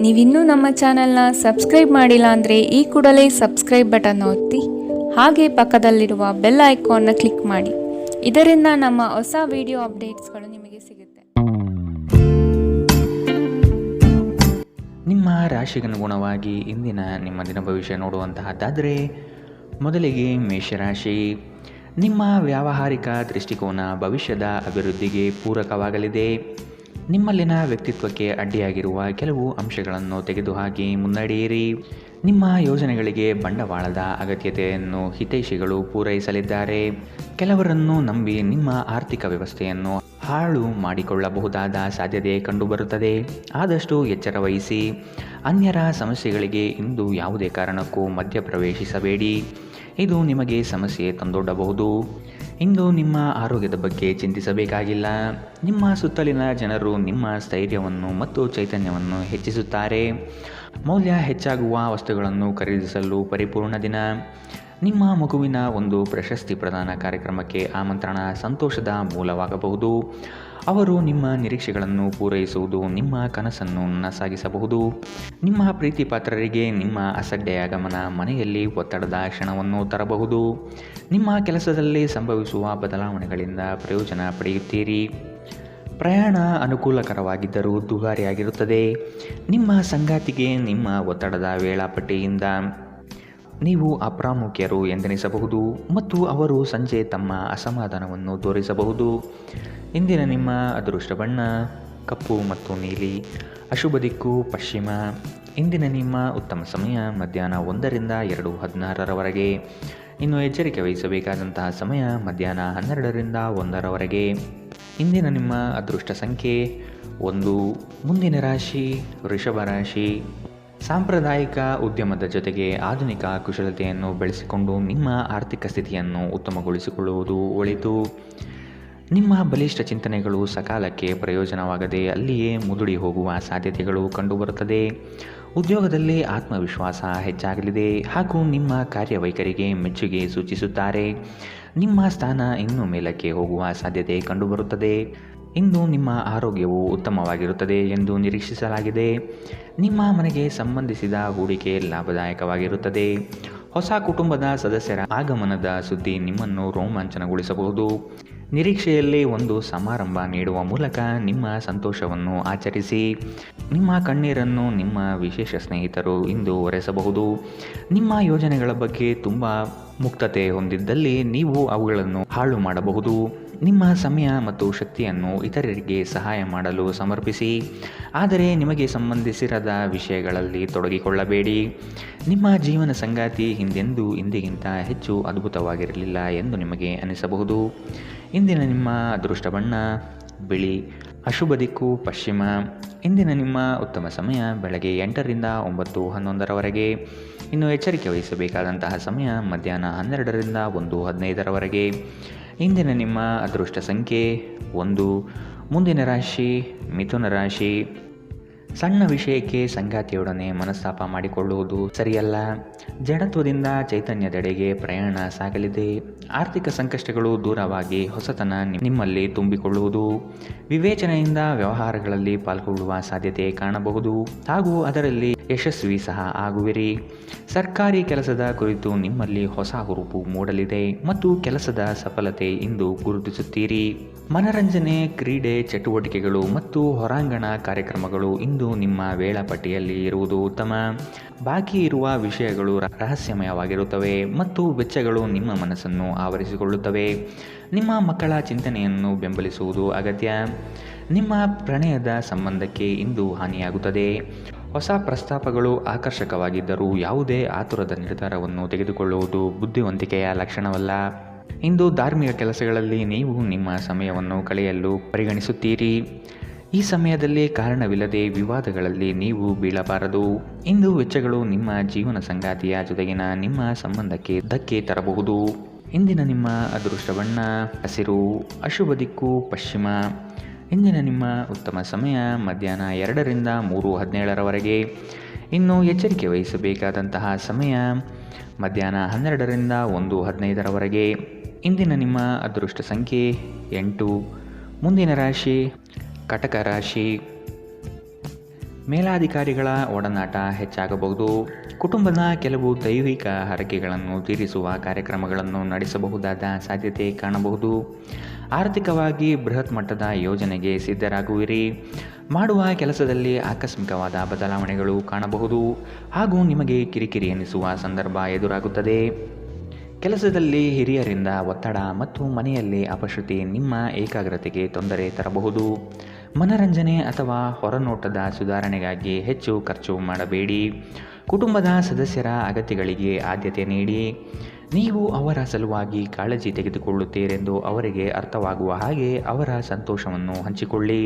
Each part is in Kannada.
ನೀವಿನ್ನೂ ನಮ್ಮ ಚಾನೆಲ್ನ ಸಬ್ಸ್ಕ್ರೈಬ್ ಮಾಡಿಲ್ಲ ಅಂದರೆ ಈ ಕೂಡಲೇ ಸಬ್ಸ್ಕ್ರೈಬ್ ಬಟನ್ ಒತ್ತಿ ಹಾಗೆ ಪಕ್ಕದಲ್ಲಿರುವ ಬೆಲ್ ಐಕಾನ್ನ ಕ್ಲಿಕ್ ಮಾಡಿ. ಇದರಿಂದ ನಮ್ಮ ಹೊಸ ವಿಡಿಯೋ ಅಪ್ಡೇಟ್ಸ್ಗಳು ನಿಮಗೆ ಸಿಗುತ್ತೆ. ನಿಮ್ಮ ರಾಶಿಗನುಗುಣವಾಗಿ ಇಂದಿನ ನಿಮ್ಮ ದಿನ ಭವಿಷ್ಯ ನೋಡುವಂತಹದ್ದಾದರೆ, ಮೊದಲಿಗೆ ಮೇಷರಾಶಿ. ನಿಮ್ಮ ವ್ಯಾವಹಾರಿಕ ದೃಷ್ಟಿಕೋನ ಭವಿಷ್ಯದ ಅಭಿವೃದ್ಧಿಗೆ ಪೂರಕವಾಗಲಿದೆ. ನಿಮ್ಮಲ್ಲಿನ ವ್ಯಕ್ತಿತ್ವಕ್ಕೆ ಅಡ್ಡಿಯಾಗಿರುವ ಕೆಲವು ಅಂಶಗಳನ್ನು ತೆಗೆದುಹಾಕಿ ಮುನ್ನಡೆಯಿರಿ. ನಿಮ್ಮ ಯೋಜನೆಗಳಿಗೆ ಬಂಡವಾಳದ ಅಗತ್ಯತೆಯನ್ನು ಹಿತೈಷಿಗಳು ಪೂರೈಸಲಿದ್ದಾರೆ. ಕೆಲವರನ್ನು ನಂಬಿ ನಿಮ್ಮ ಆರ್ಥಿಕ ವ್ಯವಸ್ಥೆಯನ್ನು ಹಾಳು ಮಾಡಿಕೊಳ್ಳಬಹುದಾದ ಸಾಧ್ಯತೆ ಕಂಡುಬರುತ್ತದೆ. ಆದಷ್ಟು ಎಚ್ಚರ ವಹಿಸಿ. ಅನ್ಯರ ಸಮಸ್ಯೆಗಳಿಗೆ ಇಂದು ಯಾವುದೇ ಕಾರಣಕ್ಕೂ ಮಧ್ಯಪ್ರವೇಶಿಸಬೇಡಿ. ಇದು ನಿಮಗೆ ಸಮಸ್ಯೆ ತಂದೊಡ್ಡಬಹುದು. ಇಂದು ನಿಮ್ಮ ಆರೋಗ್ಯದ ಬಗ್ಗೆ ಚಿಂತಿಸಬೇಕಾಗಿಲ್ಲ. ನಿಮ್ಮ ಸುತ್ತಲಿನ ಜನರು ನಿಮ್ಮ ಸ್ಥೈರ್ಯವನ್ನು ಮತ್ತು ಚೈತನ್ಯವನ್ನು ಹೆಚ್ಚಿಸುತ್ತಾರೆ. ಮೌಲ್ಯ ಹೆಚ್ಚಾಗುವ ವಸ್ತುಗಳನ್ನು ಖರೀದಿಸಲು ಪರಿಪೂರ್ಣ ದಿನ. ನಿಮ್ಮ ಮಗುವಿನ ಒಂದು ಪ್ರಶಸ್ತಿ ಪ್ರದಾನ ಕಾರ್ಯಕ್ರಮಕ್ಕೆ ಆಮಂತ್ರಣ ಸಂತೋಷದ ಮೂಲವಾಗಬಹುದು. ಅವರು ನಿಮ್ಮ ನಿರೀಕ್ಷೆಗಳನ್ನು ಪೂರೈಸುವುದು ನಿಮ್ಮ ಕನಸನ್ನು ನನಸಾಗಿಸಬಹುದು. ನಿಮ್ಮ ಪ್ರೀತಿ ಪಾತ್ರರಿಗೆ ನಿಮ್ಮ ಅಸಡ್ಡೆಯ ಗಮನ ಮನೆಯಲ್ಲಿ ಒತ್ತಡದ ಕ್ಷಣವನ್ನು ತರಬಹುದು. ನಿಮ್ಮ ಕೆಲಸದಲ್ಲಿ ಸಂಭವಿಸುವ ಬದಲಾವಣೆಗಳಿಂದ ಪ್ರಯೋಜನ ಪಡೆಯುತ್ತೀರಿ. ಪ್ರಯಾಣ ಅನುಕೂಲಕರವಾಗಿದ್ದರೂ ದುಬಾರಿಯಾಗಿರುತ್ತದೆ. ನಿಮ್ಮ ಸಂಗಾತಿಗೆ ನಿಮ್ಮ ಒತ್ತಡದ ವೇಳಾಪಟ್ಟಿಯಿಂದ ನೀವು ಅಪ್ರಾಮುಖ್ಯರು ಎಂದೆನಿಸಬಹುದು ಮತ್ತು ಅವರು ಸಂಜೆ ತಮ್ಮ ಅಸಮಾಧಾನವನ್ನು ತೋರಿಸಬಹುದು. ಇಂದಿನ ನಿಮ್ಮ ಅದೃಷ್ಟ ಬಣ್ಣ ಕಪ್ಪು ಮತ್ತು ನೀಲಿ. ಅಶುಭ ದಿಕ್ಕು ಪಶ್ಚಿಮ. ಇಂದಿನ ನಿಮ್ಮ ಉತ್ತಮ ಸಮಯ ಮಧ್ಯಾಹ್ನ 1ರಿಂದ 2:16ರವರೆಗೆ. ಇನ್ನು ಎಚ್ಚರಿಕೆ ವಹಿಸಬೇಕಾದಂತಹ ಸಮಯ ಮಧ್ಯಾಹ್ನ 12ರಿಂದ 1ರವರೆಗೆ. ಇಂದಿನ ನಿಮ್ಮ ಅದೃಷ್ಟ ಸಂಖ್ಯೆ 1. ಮುಂದಿನ ರಾಶಿ ವೃಷಭ ರಾಶಿ. ಸಾಂಪ್ರದಾಯಿಕ ಉದ್ಯಮದ ಜೊತೆಗೆ ಆಧುನಿಕ ಕುಶಲತೆಯನ್ನು ಬೆಳೆಸಿಕೊಂಡು ನಿಮ್ಮ ಆರ್ಥಿಕ ಸ್ಥಿತಿಯನ್ನು ಉತ್ತಮಗೊಳಿಸಿಕೊಳ್ಳುವುದು ಒಳಿತು. ನಿಮ್ಮ ಬಲಿಷ್ಠ ಚಿಂತನೆಗಳು ಸಕಾಲಕ್ಕೆ ಪ್ರಯೋಜನವಾಗದೆ ಅಲ್ಲಿಯೇ ಮುದುಡಿ ಹೋಗುವ ಸಾಧ್ಯತೆಗಳು ಕಂಡುಬರುತ್ತದೆ. ಉದ್ಯೋಗದಲ್ಲಿ ಆತ್ಮವಿಶ್ವಾಸ ಹೆಚ್ಚಾಗಲಿದೆ ಹಾಗೂ ನಿಮ್ಮ ಕಾರ್ಯವೈಖರಿಗೆ ಮೆಚ್ಚುಗೆ ಸೂಚಿಸುತ್ತಾರೆ. ನಿಮ್ಮ ಸ್ಥಾನ ಇನ್ನೂ ಮೇಲಕ್ಕೆ ಹೋಗುವ ಸಾಧ್ಯತೆ ಕಂಡುಬರುತ್ತದೆ. ಇಂದು ನಿಮ್ಮ ಆರೋಗ್ಯವು ಉತ್ತಮವಾಗಿರುತ್ತದೆ ಎಂದು ನಿರೀಕ್ಷಿಸಲಾಗಿದೆ. ನಿಮ್ಮ ಮನೆಗೆ ಸಂಬಂಧಿಸಿದ ಹೂಡಿಕೆ ಲಾಭದಾಯಕವಾಗಿರುತ್ತದೆ. ಹೊಸ ಕುಟುಂಬದ ಸದಸ್ಯರ ಆಗಮನದ ಸುದ್ದಿ ನಿಮ್ಮನ್ನು ರೋಮಾಂಚನಗೊಳಿಸಬಹುದು. ನಿರೀಕ್ಷೆಯಲ್ಲಿ ಒಂದು ಸಮಾರಂಭ ನೀಡುವ ಮೂಲಕ ನಿಮ್ಮ ಸಂತೋಷವನ್ನು ಆಚರಿಸಿ. ನಿಮ್ಮ ಕಣ್ಣೀರನ್ನು ನಿಮ್ಮ ವಿಶೇಷ ಸ್ನೇಹಿತರು ಇಂದು ಒರೆಸಬಹುದು. ನಿಮ್ಮ ಯೋಜನೆಗಳ ಬಗ್ಗೆ ತುಂಬ ಮುಕ್ತತೆ ಹೊಂದಿದ್ದಲ್ಲಿ ನೀವು ಅವುಗಳನ್ನು ಹಾಳು ಮಾಡಬಹುದು. ನಿಮ್ಮ ಸಮಯ ಮತ್ತು ಶಕ್ತಿಯನ್ನು ಇತರರಿಗೆ ಸಹಾಯ ಮಾಡಲು ಸಮರ್ಪಿಸಿ. ಆದರೆ ನಿಮಗೆ ಸಂಬಂಧಿಸಿರದ ವಿಷಯಗಳಲ್ಲಿ ತೊಡಗಿಕೊಳ್ಳಬೇಡಿ. ನಿಮ್ಮ ಜೀವನ ಸಂಗಾತಿ ಹಿಂದೆಂದೂ ಇಂದಿಗಿಂತ ಹೆಚ್ಚು ಅದ್ಭುತವಾಗಿರಲಿಲ್ಲ ಎಂದು ನಿಮಗೆ ಅನಿಸಬಹುದು. ಇಂದಿನ ನಿಮ್ಮ ಅದೃಷ್ಟ ಬಣ್ಣ ಬಿಳಿ. ಅಶುಭ ದಿಕ್ಕು ಪಶ್ಚಿಮ. ಇಂದಿನ ನಿಮ್ಮ ಉತ್ತಮ ಸಮಯ ಬೆಳಗ್ಗೆ 8ರಿಂದ 9:11ರವರೆಗೆ. ಇನ್ನು ಎಚ್ಚರಿಕೆ ವಹಿಸಬೇಕಾದಂತಹ ಸಮಯ ಮಧ್ಯಾಹ್ನ 12ರಿಂದ 1:15ರವರೆಗೆ. ಇಂದಿನ ನಿಮ್ಮ ಅದೃಷ್ಟ ಸಂಖ್ಯೆ 1. ಮುಂದಿನ ರಾಶಿ ಮಿಥುನ ರಾಶಿ. ಸಣ್ಣ ವಿಷಯಕ್ಕೆ ಸಂಗಾತಿಯೊಡನೆ ಮನಸ್ತಾಪ ಮಾಡಿಕೊಳ್ಳುವುದು ಸರಿಯಲ್ಲ. ಜಡತ್ವದಿಂದ ಚೈತನ್ಯದೆಡೆಗೆ ಪ್ರಯಾಣ ಸಾಗಲಿದೆ. ಆರ್ಥಿಕ ಸಂಕಷ್ಟಗಳು ದೂರವಾಗಿ ಹೊಸತನ ನಿಮ್ಮಲ್ಲಿ ತುಂಬಿಕೊಳ್ಳುವುದು. ವಿವೇಚನೆಯಿಂದ ವ್ಯವಹಾರಗಳಲ್ಲಿ ಪಾಲ್ಗೊಳ್ಳುವ ಸಾಧ್ಯತೆ ಕಾಣಬಹುದು ಹಾಗೂ ಅದರಲ್ಲಿ ಯಶಸ್ವಿ ಸಹ ಆಗುವಿರಿ. ಸರ್ಕಾರಿ ಕೆಲಸದ ಕುರಿತು ನಿಮ್ಮಲ್ಲಿ ಹೊಸ ಹುರುಪು ಮೂಡಲಿದೆ ಮತ್ತು ಕೆಲಸದ ಸಫಲತೆ ಇಂದು ಗುರುತಿಸುತ್ತೀರಿ. ಮನರಂಜನೆ, ಕ್ರೀಡೆ ಚಟುವಟಿಕೆಗಳು ಮತ್ತು ಹೊರಾಂಗಣ ಕಾರ್ಯಕ್ರಮಗಳು ಇಂದು ನಿಮ್ಮ ವೇಳಾಪಟ್ಟಿಯಲ್ಲಿ ಇರುವುದು ಉತ್ತಮ. ಬಾಕಿ ಇರುವ ವಿಷಯಗಳು ರಹಸ್ಯಮಯವಾಗಿರುತ್ತವೆ ಮತ್ತು ವೆಚ್ಚಗಳು ನಿಮ್ಮ ಮನಸ್ಸನ್ನು ಆವರಿಸಿಕೊಳ್ಳುತ್ತವೆ. ನಿಮ್ಮ ಮಕ್ಕಳ ಚಿಂತನೆಯನ್ನು ಬೆಂಬಲಿಸುವುದು ಅಗತ್ಯ. ನಿಮ್ಮ ಪ್ರಣಯದ ಸಂಬಂಧಕ್ಕೆ ಇಂದು ಹಾನಿಯಾಗುತ್ತದೆ. ಹೊಸ ಪ್ರಸ್ತಾಪಗಳು ಆಕರ್ಷಕವಾಗಿದ್ದರೂ ಯಾವುದೇ ಆತುರದ ನಿರ್ಧಾರವನ್ನು ತೆಗೆದುಕೊಳ್ಳುವುದು ಬುದ್ಧಿವಂತಿಕೆಯ ಲಕ್ಷಣವಲ್ಲ. ಇಂದು ಧಾರ್ಮಿಕ ಕೆಲಸಗಳಲ್ಲಿ ನೀವು ನಿಮ್ಮ ಸಮಯವನ್ನು ಕಳೆಯಲು ಪರಿಗಣಿಸುತ್ತೀರಿ. ಈ ಸಮಯದಲ್ಲಿ ಕಾರಣವಿಲ್ಲದೆ ವಿವಾದಗಳಲ್ಲಿ ನೀವು ಬೀಳಬಾರದು. ಇಂದು ವೆಚ್ಚಗಳು ನಿಮ್ಮ ಜೀವನ ಸಂಗಾತಿಯ ಜೊತೆಗಿನ ನಿಮ್ಮ ಸಂಬಂಧಕ್ಕೆ ಧಕ್ಕೆ ತರಬಹುದು. ಇಂದಿನ ನಿಮ್ಮ ಅದೃಷ್ಟ ಬಣ್ಣ ಹಸಿರು. ಅಶುಭ ದಿಕ್ಕು ಪಶ್ಚಿಮ. ಇಂದಿನ ನಿಮ್ಮ ಉತ್ತಮ ಸಮಯ ಮಧ್ಯಾಹ್ನ 2ರಿಂದ 3:17ರವರೆಗೆ. ಇನ್ನು ಎಚ್ಚರಿಕೆ ವಹಿಸಬೇಕಾದಂತಹ ಸಮಯ ಮಧ್ಯಾಹ್ನ 12ರಿಂದ 1:15ರವರೆಗೆ. ಇಂದಿನ ನಿಮ್ಮ ಅದೃಷ್ಟ ಸಂಖ್ಯೆ 8. ಮುಂದಿನ ರಾಶಿ ಕಟಕ ರಾಶಿ. ಮೇಲಾಧಿಕಾರಿಗಳ ಒಡನಾಟ ಹೆಚ್ಚಾಗಬಹುದು. ಕುಟುಂಬದ ಕೆಲವು ದೈವಿಕ ಹರಕೆಗಳನ್ನು ತೀರಿಸುವ ಕಾರ್ಯಕ್ರಮಗಳನ್ನು ನಡೆಸಬಹುದಾದ ಸಾಧ್ಯತೆ ಕಾಣಬಹುದು. ಆರ್ಥಿಕವಾಗಿ ಬೃಹತ್ ಮಟ್ಟದ ಯೋಜನೆಗೆ ಸಿದ್ಧರಾಗುವಿರಿ. ಮಾಡುವ ಕೆಲಸದಲ್ಲಿ ಆಕಸ್ಮಿಕವಾದ ಬದಲಾವಣೆಗಳು ಕಾಣಬಹುದು ಹಾಗೂ ನಿಮಗೆ ಕಿರಿಕಿರಿ ಎನಿಸುವ ಸಂದರ್ಭ ಎದುರಾಗುತ್ತದೆ. ಕೆಲಸದಲ್ಲಿ ಹಿರಿಯರಿಂದ ಒತ್ತಡ ಮತ್ತು ಮನೆಯಲ್ಲಿ ಅಪಶ್ರುತಿ ನಿಮ್ಮ ಏಕಾಗ್ರತೆಗೆ ತೊಂದರೆ ತರಬಹುದು. ಮನರಂಜನೆ ಅಥವಾ ಹೊರನೋಟದ ಸುಧಾರಣೆಗಾಗಿ ಹೆಚ್ಚು ಖರ್ಚು ಮಾಡಬೇಡಿ. ಕುಟುಂಬದ ಸದಸ್ಯರ ಅಗತ್ಯಗಳಿಗೆ ಆದ್ಯತೆ ನೀಡಿ. ನೀವು ಅವರ ಸಲುವಾಗಿ ಕಾಳಜಿ ತೆಗೆದುಕೊಳ್ಳುತ್ತೀರೆಂದು ಅವರಿಗೆ ಅರ್ಥವಾಗುವ ಹಾಗೆ ಅವರ ಸಂತೋಷವನ್ನು ಹಂಚಿಕೊಳ್ಳಿ.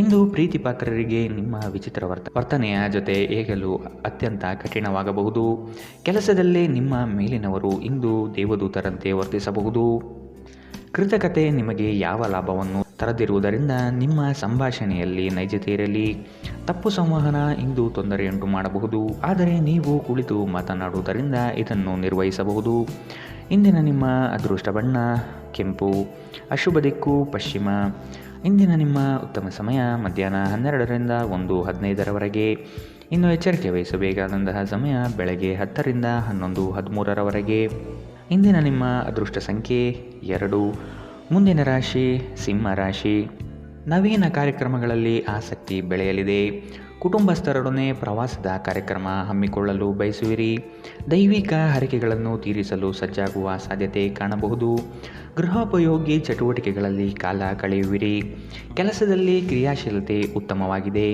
ಇಂದು ಪ್ರೀತಿಪಾತ್ರರಿಗೆ ನಿಮ್ಮ ವಿಚಿತ್ರ ವರ್ತನೆಯ ಜೊತೆ ಏಗಲು ಅತ್ಯಂತ ಕಠಿಣವಾಗಬಹುದು. ಕೆಲಸದಲ್ಲಿ ನಿಮ್ಮ ಮೇಲಿನವರು ಇಂದು ದೇವದೂತರಂತೆ ವರ್ತಿಸಬಹುದು. ಕೃತಕತೆ ನಿಮಗೆ ಯಾವ ಲಾಭವನ್ನು ತರದಿರುವುದರಿಂದ ನಿಮ್ಮ ಸಂಭಾಷಣೆಯಲ್ಲಿ ನೈಜತೆ ಇರಲಿ. ತಪ್ಪು ಸಂವಹನ ಇಂದು ತೊಂದರೆಯುಂಟು ಮಾಡಬಹುದು, ಆದರೆ ನೀವು ಕುಳಿತು ಮಾತನಾಡುವುದರಿಂದ ಇದನ್ನು ನಿರ್ವಹಿಸಬಹುದು. ಇಂದಿನ ನಿಮ್ಮ ಅದೃಷ್ಟ ಬಣ್ಣ ಕೆಂಪು, ಅಶುಭ ದಿಕ್ಕು ಪಶ್ಚಿಮ. ಇಂದಿನ ನಿಮ್ಮ ಉತ್ತಮ ಸಮಯ ಮಧ್ಯಾಹ್ನ 12ರಿಂದ 1:15ರವರೆಗೆ. ಇನ್ನು ಎಚ್ಚರಿಕೆ ವಹಿಸಬೇಕಾದಂತಹ ಸಮಯ ಬೆಳಗ್ಗೆ 10ರಿಂದ 11:13ರವರೆಗೆ. ಇಂದಿನ ನಿಮ್ಮ ಅದೃಷ್ಟ ಸಂಖ್ಯೆ 2. ಮುಂದಿನ ರಾಶಿ ಸಿಂಹ ರಾಶಿ. ನವೀನ ಕಾರ್ಯಕ್ರಮಗಳಲ್ಲಿ ಆಸಕ್ತಿ ಬೆಳೆಯಲಿದೆ. ಕುಟುಂಬಸ್ಥರೊಡನೆ ಪ್ರವಾಸದ ಕಾರ್ಯಕ್ರಮ ಹಮ್ಮಿಕೊಳ್ಳಲು ಬಯಸುವಿರಿ. ದೈವಿಕ ಹರಕೆಗಳನ್ನು ತೀರಿಸಲು ಸಜ್ಜಾಗುವ ಸಾಧ್ಯತೆ ಕಾಣಬಹುದು. ಗೃಹೋಪಯೋಗಿ ಚಟುವಟಿಕೆಗಳಲ್ಲಿ ಕಾಲ ಕಳೆಯುವಿರಿ. ಕೆಲಸದಲ್ಲಿ ಕ್ರಿಯಾಶೀಲತೆ ಉತ್ತಮವಾಗಿದೆ.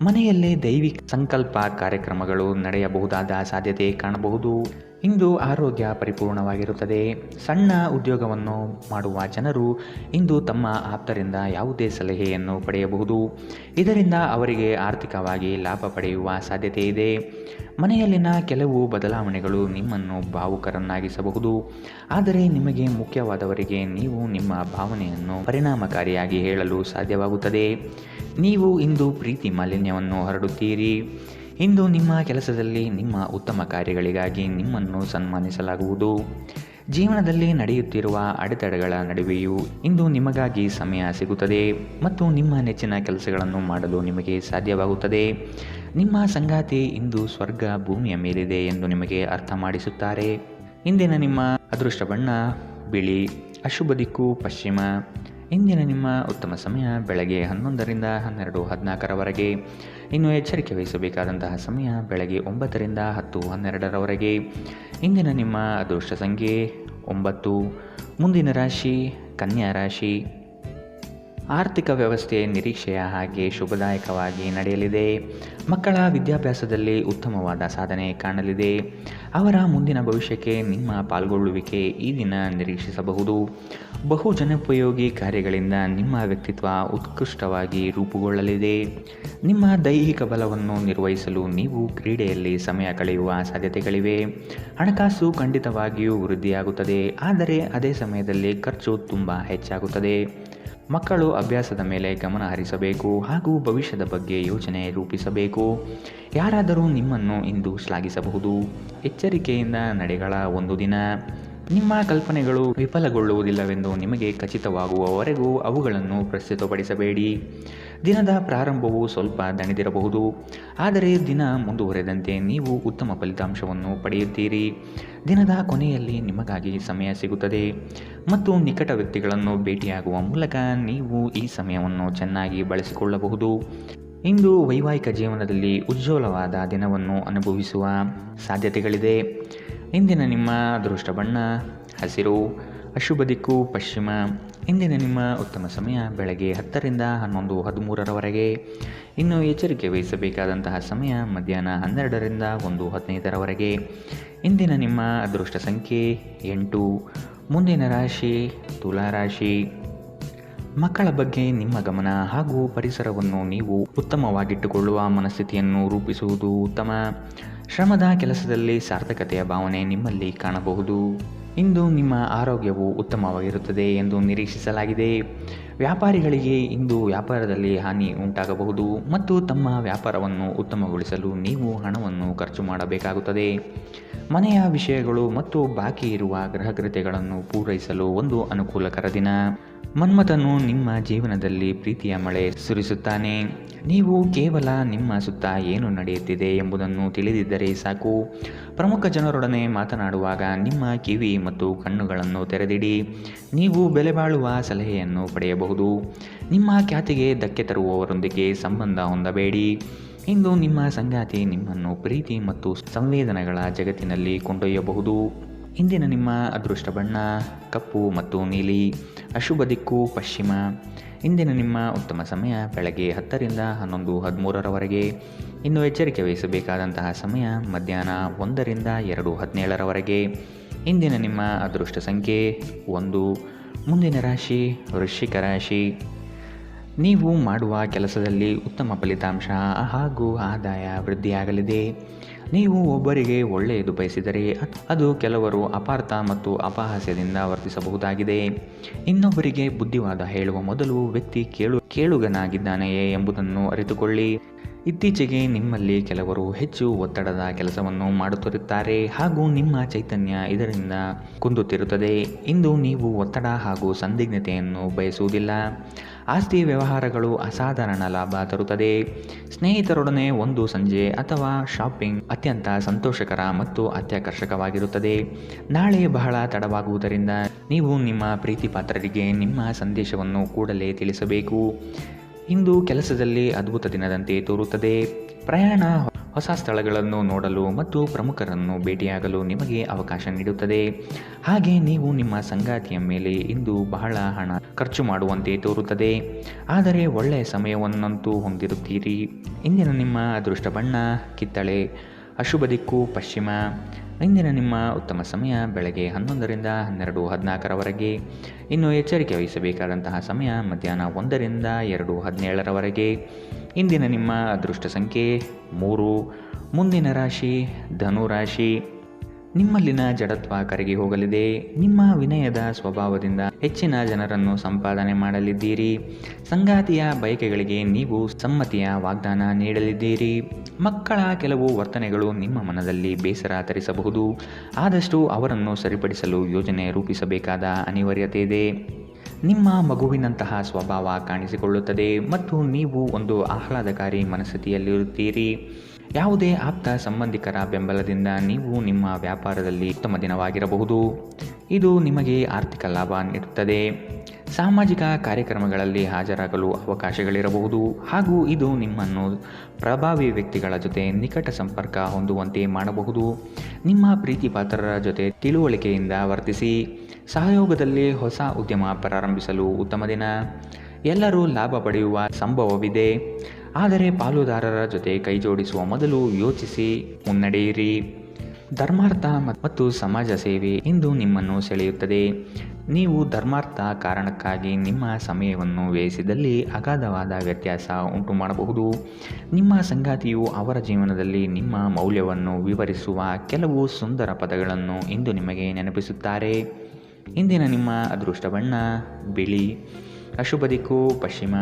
ಮನೆಯಲ್ಲೇ ದೈವಿಕ ಸಂಕಲ್ಪ ಕಾರ್ಯಕ್ರಮಗಳು ನಡೆಯಬಹುದಾದ ಸಾಧ್ಯತೆ ಕಾಣಬಹುದು. ಇಂದು ಆರೋಗ್ಯ ಪರಿಪೂರ್ಣವಾಗಿರುತ್ತದೆ. ಸಣ್ಣ ಉದ್ಯೋಗವನ್ನು ಮಾಡುವ ಜನರು ಇಂದು ತಮ್ಮ ಆಪ್ತರಿಂದ ಯಾವುದೇ ಸಲಹೆಯನ್ನು ಪಡೆಯಬಹುದು. ಇದರಿಂದ ಅವರಿಗೆ ಆರ್ಥಿಕವಾಗಿ ಲಾಭ ಪಡೆಯುವ ಸಾಧ್ಯತೆ ಇದೆ. ಮನೆಯಲ್ಲಿನ ಕೆಲವು ಬದಲಾವಣೆಗಳು ನಿಮ್ಮನ್ನು ಭಾವುಕರನ್ನಾಗಿಸಬಹುದು, ಆದರೆ ನಿಮಗೆ ಮುಖ್ಯವಾದವರಿಗೆ ನೀವು ನಿಮ್ಮ ಭಾವನೆಯನ್ನು ಪರಿಣಾಮಕಾರಿಯಾಗಿ ಹೇಳಲು ಸಾಧ್ಯವಾಗುತ್ತದೆ. ನೀವು ಇಂದು ಪ್ರೀತಿ ಮಾಲಿನ್ಯವನ್ನು ಹರಡುತ್ತೀರಿ. ಇಂದು ನಿಮ್ಮ ಕೆಲಸದಲ್ಲಿ ನಿಮ್ಮ ಉತ್ತಮ ಕಾರ್ಯಗಳಿಗಾಗಿ ನಿಮ್ಮನ್ನು ಸನ್ಮಾನಿಸಲಾಗುವುದು. ಜೀವನದಲ್ಲಿ ನಡೆಯುತ್ತಿರುವ ಅಡೆತಡೆಗಳ ನಡುವೆಯೂ ಇಂದು ನಿಮಗಾಗಿ ಸಮಯ ಸಿಗುತ್ತದೆ ಮತ್ತು ನಿಮ್ಮ ನೆಚ್ಚಿನ ಕೆಲಸಗಳನ್ನು ಮಾಡಲು ನಿಮಗೆ ಸಾಧ್ಯವಾಗುತ್ತದೆ. ನಿಮ್ಮ ಸಂಗಾತಿ ಇಂದು ಸ್ವರ್ಗ ಭೂಮಿಯ ಮೇಲಿದೆ ಎಂದು ನಿಮಗೆ ಅರ್ಥ ಮಾಡಿಸುತ್ತಾರೆ. ಇಂದಿನ ನಿಮ್ಮ ಅದೃಷ್ಟ ಬಣ್ಣ ಬಿಳಿ, ಅಶುಭ ದಿಕ್ಕು ಪಶ್ಚಿಮ. ಇಂದಿನ ನಿಮ್ಮ ಉತ್ತಮ ಸಮಯ ಬೆಳಗ್ಗೆ 11ರಿಂದ 12:14ರವರೆಗೆ. ಇನ್ನು ಎಚ್ಚರಿಕೆ ವಹಿಸಬೇಕಾದಂತಹ ಸಮಯ ಬೆಳಗ್ಗೆ 9ರಿಂದ 10:12ರವರೆಗೆ. ಇಂದಿನ ನಿಮ್ಮ ಅದೃಷ್ಟ ಸಂಖ್ಯೆ 9. ಮುಂದಿನ ರಾಶಿ ಕನ್ಯಾ ರಾಶಿ. ಆರ್ಥಿಕ ವ್ಯವಸ್ಥೆ ನಿರೀಕ್ಷೆಯ ಹಾಗೆ ಶುಭದಾಯಕವಾಗಿ ನಡೆಯಲಿದೆ. ಮಕ್ಕಳ ವಿದ್ಯಾಭ್ಯಾಸದಲ್ಲಿ ಉತ್ತಮವಾದ ಸಾಧನೆ ಕಾಣಲಿದೆ. ಅವರ ಮುಂದಿನ ಭವಿಷ್ಯಕ್ಕೆ ನಿಮ್ಮ ಪಾಲ್ಗೊಳ್ಳುವಿಕೆ ಈ ದಿನ ನಿರೀಕ್ಷಿಸಬಹುದು. ಬಹು ಜನೋಪಯೋಗಿ ಕಾರ್ಯಗಳಿಂದ ನಿಮ್ಮ ವ್ಯಕ್ತಿತ್ವ ಉತ್ಕೃಷ್ಟವಾಗಿ ರೂಪುಗೊಳ್ಳಲಿದೆ. ನಿಮ್ಮ ದೈಹಿಕ ಬಲವನ್ನು ನಿರ್ವಹಿಸಲು ನೀವು ಕ್ರೀಡೆಯಲ್ಲಿ ಸಮಯ ಕಳೆಯುವ ಸಾಧ್ಯತೆಗಳಿವೆ. ಹಣಕಾಸು ಖಂಡಿತವಾಗಿಯೂ ವೃದ್ಧಿಯಾಗುತ್ತದೆ, ಆದರೆ ಅದೇ ಸಮಯದಲ್ಲಿ ಖರ್ಚು ತುಂಬ ಹೆಚ್ಚಾಗುತ್ತದೆ. ಮಕ್ಕಳು ಅಭ್ಯಾಸದ ಮೇಲೆ ಗಮನ ಹರಿಸಬೇಕು ಹಾಗೂ ಭವಿಷ್ಯದ ಬಗ್ಗೆ ಯೋಜನೆ ರೂಪಿಸಬೇಕು. ಯಾರಾದರೂ ನಿಮ್ಮನ್ನು ಇಂದು ಶ್ಲಾಘಿಸಬಹುದು. ಎಚ್ಚರಿಕೆಯಿಂದ ನಡೆಗಳ ಒಂದು ದಿನ. ನಿಮ್ಮ ಕಲ್ಪನೆಗಳು ವಿಫಲಗೊಳ್ಳುವುದಿಲ್ಲವೆಂದು ನಿಮಗೆ ಖಚಿತವಾಗುವವರೆಗೂ ಅವುಗಳನ್ನು ಪ್ರಸ್ತುತಪಡಿಸಬೇಡಿ. ದಿನದ ಪ್ರಾರಂಭವು ಸ್ವಲ್ಪ ದಣಿದಿರಬಹುದು, ಆದರೆ ದಿನ ಮುಂದುವರೆದಂತೆ ನೀವು ಉತ್ತಮ ಫಲಿತಾಂಶವನ್ನು ಪಡೆಯುತ್ತೀರಿ. ದಿನದ ಕೊನೆಯಲ್ಲಿ ನಿಮಗಾಗಿ ಸಮಯ ಸಿಗುತ್ತದೆ ಮತ್ತು ನಿಕಟ ವ್ಯಕ್ತಿಗಳನ್ನು ಭೇಟಿಯಾಗುವ ಮೂಲಕ ನೀವು ಈ ಸಮಯವನ್ನು ಚೆನ್ನಾಗಿ ಬಳಸಿಕೊಳ್ಳಬಹುದು. ಇಂದು ವೈವಾಹಿಕ ಜೀವನದಲ್ಲಿ ಉಜ್ವಲವಾದ ದಿನವನ್ನು ಅನುಭವಿಸುವ ಸಾಧ್ಯತೆಗಳಿದೆ. ಇಂದಿನ ನಿಮ್ಮ ಅದೃಷ್ಟ ಬಣ್ಣ ಹಸಿರು, ಅಶುಭ ದಿಕ್ಕು ಪಶ್ಚಿಮ. ಇಂದಿನ ನಿಮ್ಮ ಉತ್ತಮ ಸಮಯ ಬೆಳಗ್ಗೆ 10ರಿಂದ 11:13ರವರೆಗೆ. ಇನ್ನು ಎಚ್ಚರಿಕೆ ವಹಿಸಬೇಕಾದಂತಹ ಸಮಯ ಮಧ್ಯಾಹ್ನ 12ರಿಂದ 1:15ರವರೆಗೆ. ಇಂದಿನ ನಿಮ್ಮ ಅದೃಷ್ಟ ಸಂಖ್ಯೆ 8. ಮುಂದಿನ ರಾಶಿ ತುಲಾ ರಾಶಿ. ಮಕ್ಕಳ ಬಗ್ಗೆ ನಿಮ್ಮ ಗಮನ ಹಾಗೂ ಪರಿಸರವನ್ನು ನೀವು ಉತ್ತಮವಾಗಿಟ್ಟುಕೊಳ್ಳುವ ಮನಸ್ಥಿತಿಯನ್ನು ರೂಪಿಸುವುದು ಉತ್ತಮ. ಶ್ರಮದ ಕೆಲಸದಲ್ಲಿ ಸಾರ್ಥಕತೆಯ ಭಾವನೆ ನಿಮ್ಮಲ್ಲಿ ಕಾಣಬಹುದು. ಇಂದು ನಿಮ್ಮ ಆರೋಗ್ಯವು ಉತ್ತಮವಾಗಿರುತ್ತದೆ ಎಂದು ನಿರೀಕ್ಷಿಸಲಾಗಿದೆ. ವ್ಯಾಪಾರಿಗಳಿಗೆ ಇಂದು ವ್ಯಾಪಾರದಲ್ಲಿ ಹಾನಿ ಉಂಟಾಗಬಹುದು ಮತ್ತು ತಮ್ಮ ವ್ಯಾಪಾರವನ್ನು ಉತ್ತಮಗೊಳಿಸಲು ನೀವು ಹಣವನ್ನು ಖರ್ಚು ಮಾಡಬೇಕಾಗುತ್ತದೆ. ಮನೆಯ ವಿಷಯಗಳು ಮತ್ತು ಬಾಕಿ ಇರುವ ಗೃಹಕೃತ್ಯಗಳನ್ನು ಪೂರೈಸಲು ಒಂದು ಅನುಕೂಲಕರ ದಿನ. ಮನ್ಮಥನು ನಿಮ್ಮ ಜೀವನದಲ್ಲಿ ಪ್ರೀತಿಯ ಮಳೆ ಸುರಿಸುತ್ತಾನೆ. ನೀವು ಕೇವಲ ನಿಮ್ಮ ಸುತ್ತ ಏನು ನಡೆಯುತ್ತಿದೆ ಎಂಬುದನ್ನು ತಿಳಿದಿದ್ದರೆ ಸಾಕು. ಪ್ರಮುಖ ಜನರೊಡನೆ ಮಾತನಾಡುವಾಗ ನಿಮ್ಮ ಕಿವಿ ಮತ್ತು ಕಣ್ಣುಗಳನ್ನು ತೆರೆದಿಡಿ. ನೀವು ಬೆಲೆಬಾಳುವ ಸಲಹೆಯನ್ನು ಪಡೆಯಬಹುದು. ನಿಮ್ಮ ಖ್ಯಾತಿಗೆ ಧಕ್ಕೆ ತರುವವರೊಂದಿಗೆ ಸಂಬಂಧ ಹೊಂದಬೇಡಿ. ಇಂದು ನಿಮ್ಮ ಸಂಗಾತಿ ನಿಮ್ಮನ್ನು ಪ್ರೀತಿ ಮತ್ತು ಸಂವೇದನೆಗಳ ಜಗತ್ತಿನಲ್ಲಿ ಕೊಂಡೊಯ್ಯಬಹುದು. ಇಂದಿನ ನಿಮ್ಮ ಅದೃಷ್ಟ ಬಣ್ಣ ಕಪ್ಪು ಮತ್ತು ನೀಲಿ. ಅಶುಭ ದಿಕ್ಕು ಪಶ್ಚಿಮ. ಇಂದಿನ ನಿಮ್ಮ ಉತ್ತಮ ಸಮಯ ಬೆಳಗ್ಗೆ 10 ರಿಂದ 11:13ರವರೆಗೆ. ಇನ್ನು ಎಚ್ಚರಿಕೆ ವಹಿಸಬೇಕಾದಂತಹ ಸಮಯ ಮಧ್ಯಾಹ್ನ 1 ರಿಂದ 2:17ರವರೆಗೆ. ಇಂದಿನ ನಿಮ್ಮ ಅದೃಷ್ಟ ಸಂಖ್ಯೆ 1. ಮುಂದಿನ ರಾಶಿ ವೃಶ್ಚಿಕ ರಾಶಿ. ನೀವು ಮಾಡುವ ಕೆಲಸದಲ್ಲಿ ಉತ್ತಮ ಫಲಿತಾಂಶ ಹಾಗೂ ಆದಾಯ ವೃದ್ಧಿಯಾಗಲಿದೆ. ನೀವು ಒಬ್ಬರಿಗೆ ಒಳ್ಳೆಯದು ಬಯಸಿದರೆ ಅದು ಕೆಲವರು ಅಪಾರ್ಥ ಮತ್ತು ಅಪಹಾಸ್ಯದಿಂದ ವರ್ತಿಸಬಹುದಾಗಿದೆ. ಇನ್ನೊಬ್ಬರಿಗೆ ಬುದ್ಧಿವಾದ ಹೇಳುವ ಮೊದಲು ವ್ಯಕ್ತಿ ಕೇಳುಗನಾಗಿದ್ದಾನೆಯೇ ಎಂಬುದನ್ನು ಅರಿತುಕೊಳ್ಳಿ. ಇತ್ತೀಚೆಗೆ ನಿಮ್ಮಲ್ಲಿ ಕೆಲವರು ಹೆಚ್ಚು ಒತ್ತಡದ ಕೆಲಸವನ್ನು ಮಾಡುತ್ತಿರುತ್ತಾರೆ ಹಾಗೂ ನಿಮ್ಮ ಚೈತನ್ಯ ಇದರಿಂದ ಕುಂದುತ್ತಿರುತ್ತದೆ. ಇಂದು ನೀವು ಒತ್ತಡ ಹಾಗೂ ಸಂದಿಗ್ಧತೆಯನ್ನು ಬಯಸುವುದಿಲ್ಲ. ಆಸ್ತಿ ವ್ಯವಹಾರಗಳು ಅಸಾಧಾರಣ ಲಾಭ ತರುತ್ತದೆ. ಸ್ನೇಹಿತರೊಡನೆ ಒಂದು ಸಂಜೆ ಅಥವಾ ಶಾಪಿಂಗ್ ಅತ್ಯಂತ ಸಂತೋಷಕರ ಮತ್ತು ಅತ್ಯಾಕರ್ಷಕವಾಗಿರುತ್ತದೆ. ನಾಳೆ ಬಹಳ ತಡವಾಗುವುದರಿಂದ ನೀವು ನಿಮ್ಮ ಪ್ರೀತಿ ಪಾತ್ರರಿಗೆ ನಿಮ್ಮ ಸಂದೇಶವನ್ನು ಕೂಡಲೇ ತಿಳಿಸಬೇಕು. ಇಂದು ಕೆಲಸದಲ್ಲಿ ಅದ್ಭುತ ದಿನದಂತೆ ತೋರುತ್ತದೆ. ಪ್ರಯಾಣ ಹೊಸ ಸ್ಥಳಗಳನ್ನು ನೋಡಲು ಮತ್ತು ಪ್ರಮುಖರನ್ನು ಭೇಟಿಯಾಗಲು ನಿಮಗೆ ಅವಕಾಶ ನೀಡುತ್ತದೆ. ಹಾಗೆ ನೀವು ನಿಮ್ಮ ಸಂಗಾತಿಯ ಮೇಲೆ ಇಂದು ಬಹಳ ಹಣ ಖರ್ಚು ಮಾಡುವಂತೆ ತೋರುತ್ತದೆ. ಆದರೆ ಒಳ್ಳೆಯ ಸಮಯವನ್ನಂತೂ ಹೊಂದಿರುತ್ತೀರಿ. ಇಂದಿನ ನಿಮ್ಮ ಅದೃಷ್ಟ ಬಣ್ಣ ಕಿತ್ತಳೆ. ಅಶುಭ ದಿಕ್ಕು ಪಶ್ಚಿಮ. ಇಂದಿನ ನಿಮ್ಮ ಉತ್ತಮ ಸಮಯ ಬೆಳಗ್ಗೆ 11 ರಿಂದ 12:14ರವರೆಗೆ. ಇನ್ನು ಎಚ್ಚರಿಕೆ ವಹಿಸಬೇಕಾದಂತಹ ಸಮಯ ಮಧ್ಯಾಹ್ನ 1 ರಿಂದ 2:17ರವರೆಗೆ. ಇಂದಿನ ನಿಮ್ಮ ಅದೃಷ್ಟ ಸಂಖ್ಯೆ 3. ಮುಂದಿನ ರಾಶಿ ಧನು ರಾಶಿ. ನಿಮ್ಮಲ್ಲಿನ ಜಡತ್ವ ಕರಗಿ ಹೋಗಲಿದೆ. ನಿಮ್ಮ ವಿನಯದ ಸ್ವಭಾವದಿಂದ ಹೆಚ್ಚಿನ ಜನರನ್ನು ಸಂಪಾದನೆ ಮಾಡಲಿದ್ದೀರಿ. ಸಂಗಾತಿಯ ಬಯಕೆಗಳಿಗೆ ನೀವು ಸಮ್ಮತಿಯ ವಾಗ್ದಾನ ನೀಡಲಿದ್ದೀರಿ. ಮಕ್ಕಳ ಕೆಲವು ವರ್ತನೆಗಳು ನಿಮ್ಮ ಮನದಲ್ಲಿ ಬೇಸರ ತರಿಸಬಹುದು. ಆದಷ್ಟು ಅವರನ್ನು ಸರಿಪಡಿಸಲು ಯೋಜನೆ ರೂಪಿಸಬೇಕಾದ ಅನಿವಾರ್ಯತೆ ಇದೆ. ನಿಮ್ಮ ಮಗುವಿನಂತಹ ಸ್ವಭಾವ ಕಾಣಿಸಿಕೊಳ್ಳುತ್ತದೆ ಮತ್ತು ನೀವು ಒಂದು ಆಹ್ಲಾದಕಾರಿ ಮನಸ್ಥಿತಿಯಲ್ಲಿರುತ್ತೀರಿ. ಯಾವುದೇ ಆಪ್ತ ಸಂಬಂಧಿಕರ ಬೆಂಬಲದಿಂದ ನೀವು ನಿಮ್ಮ ವ್ಯಾಪಾರದಲ್ಲಿ ಉತ್ತಮ ದಿನವಾಗಿರಬಹುದು. ಇದು ನಿಮಗೆ ಆರ್ಥಿಕ ಲಾಭ ನೀಡುತ್ತದೆ. ಸಾಮಾಜಿಕ ಕಾರ್ಯಕ್ರಮಗಳಲ್ಲಿ ಹಾಜರಾಗಲು ಅವಕಾಶಗಳಿರಬಹುದು ಹಾಗೂ ಇದು ನಿಮ್ಮನ್ನು ಪ್ರಭಾವಿ ವ್ಯಕ್ತಿಗಳ ಜೊತೆ ನಿಕಟ ಸಂಪರ್ಕ ಹೊಂದುವಂತೆ ಮಾಡಬಹುದು. ನಿಮ್ಮ ಪ್ರೀತಿ ಪಾತ್ರರ ಜೊತೆ ತಿಳುವಳಿಕೆಯಿಂದ ವರ್ತಿಸಿ. ಸಹಯೋಗದಲ್ಲಿ ಹೊಸ ಉದ್ಯಮ ಪ್ರಾರಂಭಿಸಲು ಉತ್ತಮ ದಿನ. ಎಲ್ಲರೂ ಲಾಭ ಪಡೆಯುವ ಸಂಭವವಿದೆ. ಆದರೆ ಪಾಲುದಾರರ ಜೊತೆ ಕೈಜೋಡಿಸುವ ಮೊದಲು ಯೋಚಿಸಿ ಮುನ್ನಡೆಯಿರಿ. ಧರ್ಮಾರ್ಥ ಮತ್ತು ಸಮಾಜ ಸೇವೆ ಇಂದು ನಿಮ್ಮನ್ನು ಸೆಳೆಯುತ್ತದೆ. ನೀವು ಧರ್ಮಾರ್ಥ ಕಾರಣಕ್ಕಾಗಿ ನಿಮ್ಮ ಸಮಯವನ್ನು ವ್ಯಯಿಸಿದಲ್ಲಿ ಅಗಾಧವಾದ ವ್ಯತ್ಯಾಸ ಉಂಟು ಮಾಡಬಹುದು. ನಿಮ್ಮ ಸಂಗಾತಿಯು ಅವರ ಜೀವನದಲ್ಲಿ ನಿಮ್ಮ ಮೌಲ್ಯವನ್ನು ವಿವರಿಸುವ ಕೆಲವು ಸುಂದರ ಪದಗಳನ್ನು ಇಂದು ನಿಮಗೆ ನೆನಪಿಸುತ್ತಾರೆ. ಇಂದಿನ ನಿಮ್ಮ ಅದೃಷ್ಟ ಬಣ್ಣ ಬಿಳಿ. ಅಶುಭ ದಿಕ್ಕು ಪಶ್ಚಿಮ.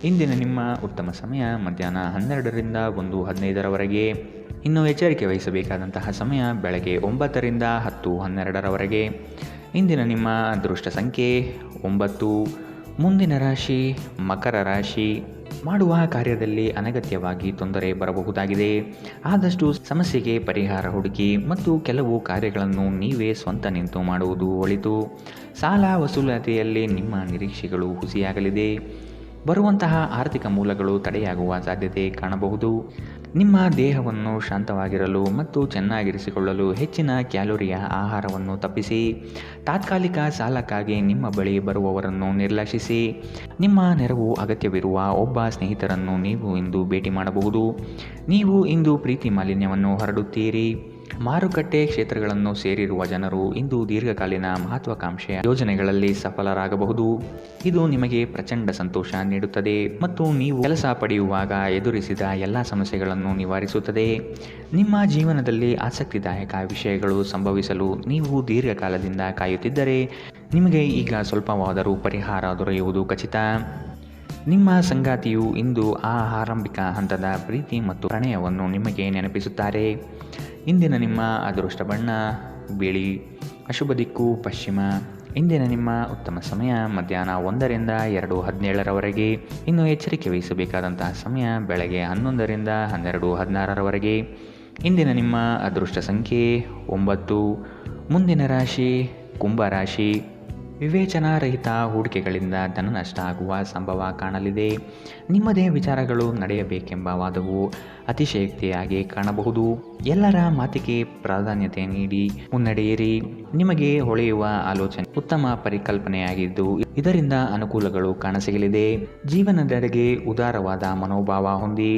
ಇಂದಿನ ನಿಮ್ಮ ಉತ್ತಮ ಸಮಯ ಮಧ್ಯಾಹ್ನ 12 ರಿಂದ 1:15ರವರೆಗೆ. ಇನ್ನು ಎಚ್ಚರಿಕೆ ವಹಿಸಬೇಕಾದಂತಹ ಸಮಯ ಬೆಳಗ್ಗೆ 9 ರಿಂದ 10:12ರವರೆಗೆ. ಇಂದಿನ ನಿಮ್ಮ ಅದೃಷ್ಟ ಸಂಖ್ಯೆ 9. ಮುಂದಿನ ರಾಶಿ ಮಕರ ರಾಶಿ. ಮಾಡುವ ಕಾರ್ಯದಲ್ಲಿ ಅನಗತ್ಯವಾಗಿ ತೊಂದರೆ ಬರಬಹುದಾಗಿದೆ. ಆದಷ್ಟು ಸಮಸ್ಯೆಗೆ ಪರಿಹಾರ ಹುಡುಕಿ ಮತ್ತು ಕೆಲವು ಕಾರ್ಯಗಳನ್ನು ನೀವೇ ಸ್ವಂತ ನಿಂತು ಮಾಡುವುದು ಒಳಿತು. ಸಾಲ ವಸೂಲಾತಿಯಲ್ಲಿ ನಿಮ್ಮ ನಿರೀಕ್ಷೆಗಳು ಹುಸಿಯಾಗಲಿದೆ. ಬರುವಂತಹ ಆರ್ಥಿಕ ಮೂಲಗಳು ತಡೆಯಾಗುವ ಸಾಧ್ಯತೆ ಕಾಣಬಹುದು. ನಿಮ್ಮ ದೇಹವನ್ನು ಶಾಂತವಾಗಿರಲು ಮತ್ತು ಚೆನ್ನಾಗಿರಿಸಿಕೊಳ್ಳಲು ಹೆಚ್ಚಿನ ಕ್ಯಾಲೋರಿಯ ಆಹಾರವನ್ನು ತಪ್ಪಿಸಿ. ತಾತ್ಕಾಲಿಕ ಸಾಲಕ್ಕಾಗಿ ನಿಮ್ಮ ಬಳಿ ಬರುವವರನ್ನು ನಿರ್ಲಕ್ಷಿಸಿ. ನಿಮ್ಮ ನೆರವು ಅಗತ್ಯವಿರುವ ಒಬ್ಬ ಸ್ನೇಹಿತರನ್ನು ನೀವು ಇಂದು ಭೇಟಿ ಮಾಡಬಹುದು. ನೀವು ಇಂದು ಪ್ರೀತಿ ಮಾಲಿನ್ಯವನ್ನು ಹರಡುತ್ತೀರಿ. ಮಾರುಕಟ್ಟೆ ಕ್ಷೇತ್ರಗಳನ್ನು ಸೇರಿರುವ ಜನರು ಇಂದು ದೀರ್ಘಕಾಲೀನ ಮಹತ್ವಾಕಾಂಕ್ಷೆಯ ಯೋಜನೆಗಳಲ್ಲಿ ಸಫಲರಾಗಬಹುದು. ಇದು ನಿಮಗೆ ಪ್ರಚಂಡ ಸಂತೋಷ ನೀಡುತ್ತದೆ ಮತ್ತು ನೀವು ಕೆಲಸ ಪಡೆಯುವಾಗ ಎದುರಿಸಿದ ಎಲ್ಲ ಸಮಸ್ಯೆಗಳನ್ನು ನಿವಾರಿಸುತ್ತದೆ. ನಿಮ್ಮ ಜೀವನದಲ್ಲಿ ಆಸಕ್ತಿದಾಯಕ ವಿಷಯಗಳು ಸಂಭವಿಸಲು ನೀವು ದೀರ್ಘಕಾಲದಿಂದ ಕಾಯುತ್ತಿದ್ದರೆ ನಿಮಗೆ ಈಗ ಸ್ವಲ್ಪವಾದರೂ ಪರಿಹಾರ ದೊರೆಯುವುದು ಖಚಿತ. ನಿಮ್ಮ ಸಂಗಾತಿಯು ಇಂದು ಆ ಆರಂಭಿಕ ಹಂತದ ಪ್ರೀತಿ ಮತ್ತು ಪ್ರಣಯವನ್ನು ನಿಮಗೆ ನೆನಪಿಸುತ್ತಾರೆ. ಇಂದಿನ ನಿಮ್ಮ ಅದೃಷ್ಟ ಬಣ್ಣ ಬಿಳಿ, ಅಶುಭ ದಿಕ್ಕು ಪಶ್ಚಿಮ. ಇಂದಿನ ನಿಮ್ಮ ಉತ್ತಮ ಸಮಯ ಮಧ್ಯಾಹ್ನ 1ರಿಂದ 2:17ರವರೆಗೆ. ಇನ್ನು ಎಚ್ಚರಿಕೆ ವಹಿಸಬೇಕಾದಂತಹ ಸಮಯ ಬೆಳಗ್ಗೆ 11ರಿಂದ 12:16ರವರೆಗೆ. ಇಂದಿನ ನಿಮ್ಮ ಅದೃಷ್ಟ ಸಂಖ್ಯೆ 9. ಮುಂದಿನ ರಾಶಿ ಕುಂಭರಾಶಿ. ವಿವೇಚನಾರಹಿತ ಹೂಡಿಕೆಗಳಿಂದ ಧನ ನಷ್ಟ ಆಗುವ ಸಂಭವ ಕಾಣಲಿದೆ. ನಿಮ್ಮದೇ ವಿಚಾರಗಳು ನಡೆಯಬೇಕೆಂಬ ವಾದವು ಅತಿಶಯೋಕ್ತಿಯಾಗಿ ಕಾಣಬಹುದು. ಎಲ್ಲರ ಮಾತಿಗೆ ಪ್ರಾಧಾನ್ಯತೆ ನೀಡಿ ಮುನ್ನಡೆಯಿರಿ. ನಿಮಗೆ ಹೊಳೆಯುವ ಆಲೋಚನೆ ಉತ್ತಮ ಪರಿಕಲ್ಪನೆಯಾಗಿದ್ದು ಇದರಿಂದ ಅನುಕೂಲಗಳು ಕಾಣಸಿಗಲಿದೆ. ಜೀವನದೆಡೆಗೆ ಉದಾರವಾದ ಮನೋಭಾವ ಹೊಂದಿ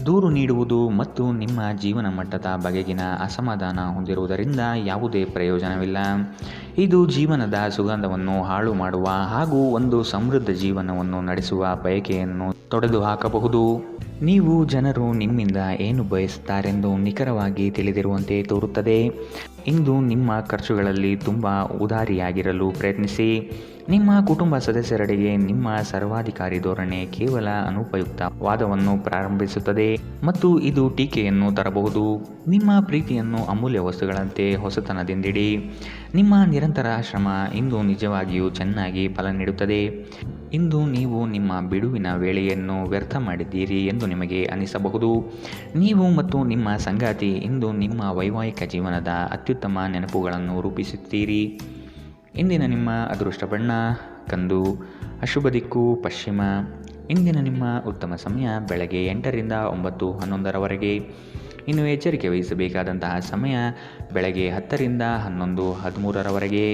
ದೂರು ನೀಡುವುದು ಮತ್ತು ನಿಮ್ಮ ಜೀವನ ಮಟ್ಟದ ಬಗೆಗಿನ ಅಸಮಾಧಾನ ಹೊಂದಿರುವುದರಿಂದ ಯಾವುದೇ ಪ್ರಯೋಜನವಿಲ್ಲ. ಇದು ಜೀವನದ ಸುಗಂಧವನ್ನು ಹಾಳು ಮಾಡುವ ಹಾಗೂ ಒಂದು ಸಮೃದ್ಧ ಜೀವನವನ್ನು ನಡೆಸುವ ಬಯಕೆಯನ್ನು ತೊಡೆದುಹಾಕಬಹುದು. ನೀವು ಜನರು ನಿಮ್ಮಿಂದ ಏನು ಬಯಸುತ್ತಾರೆಂದು ನಿಖರವಾಗಿ ತಿಳಿದಿರುವಂತೆ ತೋರುತ್ತದೆ. ಇಂದು ನಿಮ್ಮ ಖರ್ಚುಗಳಲ್ಲಿ ತುಂಬ ಉದಾರಿಯಾಗಿರಲು ಪ್ರಯತ್ನಿಸಿ. ನಿಮ್ಮ ಕುಟುಂಬ ಸದಸ್ಯರೆಡೆಗೆ ನಿಮ್ಮ ಸರ್ವಾಧಿಕಾರಿ ಧೋರಣೆ ಕೇವಲ ಅನುಪಯುಕ್ತ ವಾದವನ್ನು ಪ್ರಾರಂಭಿಸುತ್ತದೆ ಮತ್ತು ಇದು ಟೀಕೆಯನ್ನು ತರಬಹುದು. ನಿಮ್ಮ ಪ್ರೀತಿಯನ್ನು ಅಮೂಲ್ಯ ವಸ್ತುಗಳಂತೆ ಹೊಸತನದಿಂದಿಡಿ. ನಿಮ್ಮ ನಿರಂತರ ಶ್ರಮ ಇಂದು ನಿಜವಾಗಿಯೂ ಚೆನ್ನಾಗಿ ಫಲ ನೀಡುತ್ತದೆ. ಇಂದು ನೀವು ನಿಮ್ಮ ಬಿಡುವಿನ ವೇಳೆಯನ್ನು ವ್ಯರ್ಥ ಮಾಡಿದ್ದೀರಿ ಎಂದು ನಿಮಗೆ ಅನಿಸಬಹುದು. ನೀವು ಮತ್ತು ನಿಮ್ಮ ಸಂಗಾತಿ ಇಂದು ನಿಮ್ಮ ವೈವಾಹಿಕ ಜೀವನದ ಅತ್ಯುತ್ತಮ ನೆನಪುಗಳನ್ನು ರೂಪಿಸುತ್ತೀರಿ. ಇಂದಿನ ನಿಮ್ಮ ಅದೃಷ್ಟ ಬಣ್ಣ ಕಂದು, ಅಶುಭ ದಿಕ್ಕು ಪಶ್ಚಿಮ. ಇಂದಿನ ನಿಮ್ಮ ಉತ್ತಮ ಸಮಯ ಬೆಳಗ್ಗೆ 8ರಿಂದ 9:11ರವರೆಗೆ. ಇನ್ನು ಎಚ್ಚರಿಕೆ ವಹಿಸಬೇಕಾದಂತಹ ಸಮಯ ಬೆಳಗ್ಗೆ 10ರಿಂದ 11:13ರವರೆಗೆ.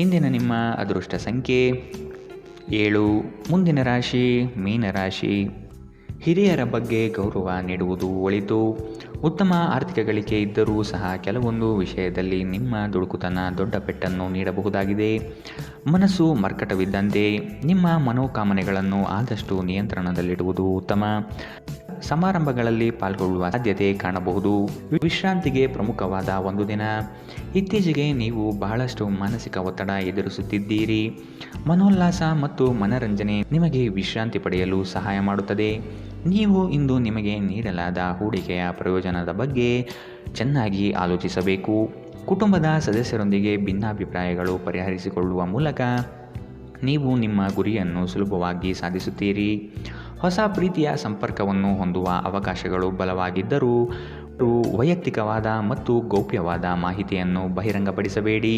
ಇಂದಿನ ನಿಮ್ಮ ಅದೃಷ್ಟ ಸಂಖ್ಯೆ 7. ಮುಂದಿನ ರಾಶಿ ಮೀನರಾಶಿ. ಹಿರಿಯರ ಬಗ್ಗೆ ಗೌರವ ನೀಡುವುದು ಒಳಿತು. ಉತ್ತಮ ಆರ್ಥಿಕ ಗಳಿಕೆ ಇದ್ದರೂ ಸಹ ಕೆಲವೊಂದು ವಿಷಯದಲ್ಲಿ ನಿಮ್ಮ ದುಡುಕುತನ ದೊಡ್ಡ ಪೆಟ್ಟನ್ನು ನೀಡಬಹುದಾಗಿದೆ. ಮನಸ್ಸು ಮರ್ಕಟವಿದ್ದಂತೆ ನಿಮ್ಮ ಮನೋಕಾಮನೆಗಳನ್ನು ಆದಷ್ಟು ನಿಯಂತ್ರಣದಲ್ಲಿಡುವುದು ಉತ್ತಮ. ಸಮಾರಂಭಗಳಲ್ಲಿ ಪಾಲ್ಗೊಳ್ಳುವ ಸಾಧ್ಯತೆ ಕಾಣಬಹುದು. ವಿಶ್ರಾಂತಿಗೆ ಪ್ರಮುಖವಾದ ಒಂದು ದಿನ. ಇತ್ತೀಚೆಗೆ ನೀವು ಬಹಳಷ್ಟು ಮಾನಸಿಕ ಒತ್ತಡ ಎದುರಿಸುತ್ತಿದ್ದೀರಿ. ಮನೋಲ್ಲಾಸ ಮತ್ತು ಮನರಂಜನೆ ನಿಮಗೆ ವಿಶ್ರಾಂತಿ ಪಡೆಯಲು ಸಹಾಯ ಮಾಡುತ್ತದೆ. ನೀವು ಇಂದು ನಿಮಗೆ ನೀಡಲಾದ ಹೂಡಿಕೆಯ ಪ್ರಯೋಜನದ ಬಗ್ಗೆ ಚೆನ್ನಾಗಿ ಆಲೋಚಿಸಬೇಕು. ಕುಟುಂಬದ ಸದಸ್ಯರೊಂದಿಗೆ ಭಿನ್ನಾಭಿಪ್ರಾಯಗಳು ಪರಿಹರಿಸಿಕೊಳ್ಳುವ ಮೂಲಕ ನೀವು ನಿಮ್ಮ ಗುರಿಯನ್ನು ಸುಲಭವಾಗಿ ಸಾಧಿಸುತ್ತೀರಿ. ಹೊಸ ಪ್ರೀತಿಯ ಸಂಪರ್ಕವನ್ನು ಹೊಂದುವ ಅವಕಾಶಗಳು ಬಲವಾಗಿದ್ದರೂ ವೈಯಕ್ತಿಕವಾದ ಮತ್ತು ಗೌಪ್ಯವಾದ ಮಾಹಿತಿಯನ್ನು ಬಹಿರಂಗಪಡಿಸಬೇಡಿ.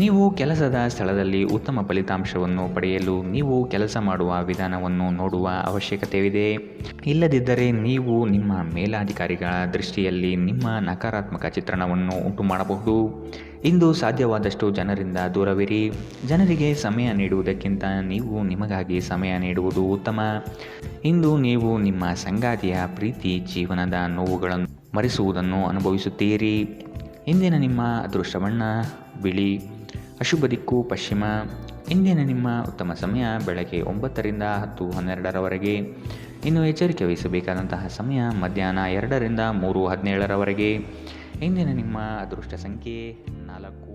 ನೀವು ಕೆಲಸದ ಸ್ಥಳದಲ್ಲಿ ಉತ್ತಮ ಫಲಿತಾಂಶವನ್ನು ಪಡೆಯಲು ನೀವು ಕೆಲಸ ಮಾಡುವ ವಿಧಾನವನ್ನು ನೋಡುವ ಅವಶ್ಯಕತೆಯಿದೆ. ಇಲ್ಲದಿದ್ದರೆ ನೀವು ನಿಮ್ಮ ಮೇಲಾಧಿಕಾರಿಗಳ ದೃಷ್ಟಿಯಲ್ಲಿ ನಿಮ್ಮ ನಕಾರಾತ್ಮಕ ಚಿತ್ರಣವನ್ನು ಉಂಟು ಮಾಡಬಹುದು. ಇಂದು ಸಾಧ್ಯವಾದಷ್ಟು ಜನರಿಂದ ದೂರವಿರಿ. ಜನರಿಗೆ ಸಮಯ ನೀಡುವುದಕ್ಕಿಂತ ನೀವು ನಿಮಗಾಗಿ ಸಮಯ ನೀಡುವುದು ಉತ್ತಮ. ಇಂದು ನೀವು ನಿಮ್ಮ ಸಂಗಾತಿಯ ಪ್ರೀತಿ ಜೀವನದ ನೋವುಗಳನ್ನು ಮರೆಸುವುದನ್ನು ಅನುಭವಿಸುತ್ತೀರಿ. ಇಂದಿನ ನಿಮ್ಮ ಅದೃಷ್ಟ ಬಣ್ಣ ಬಿಳಿ, ಅಶುಭ ದಿಕ್ಕು ಪಶ್ಚಿಮ. ಇಂದಿನ ನಿಮ್ಮ ಉತ್ತಮ ಸಮಯ ಬೆಳಗ್ಗೆ 9ರಿಂದ 10:12ರವರೆಗೆ. ಇನ್ನು ಎಚ್ಚರಿಕೆ ವಹಿಸಬೇಕಾದಂತಹ ಸಮಯ ಮಧ್ಯಾಹ್ನ 2ರಿಂದ 3:17ರವರೆಗೆ. ಇಂದಿನ ನಿಮ್ಮ ಅದೃಷ್ಟ ಸಂಖ್ಯೆ 4.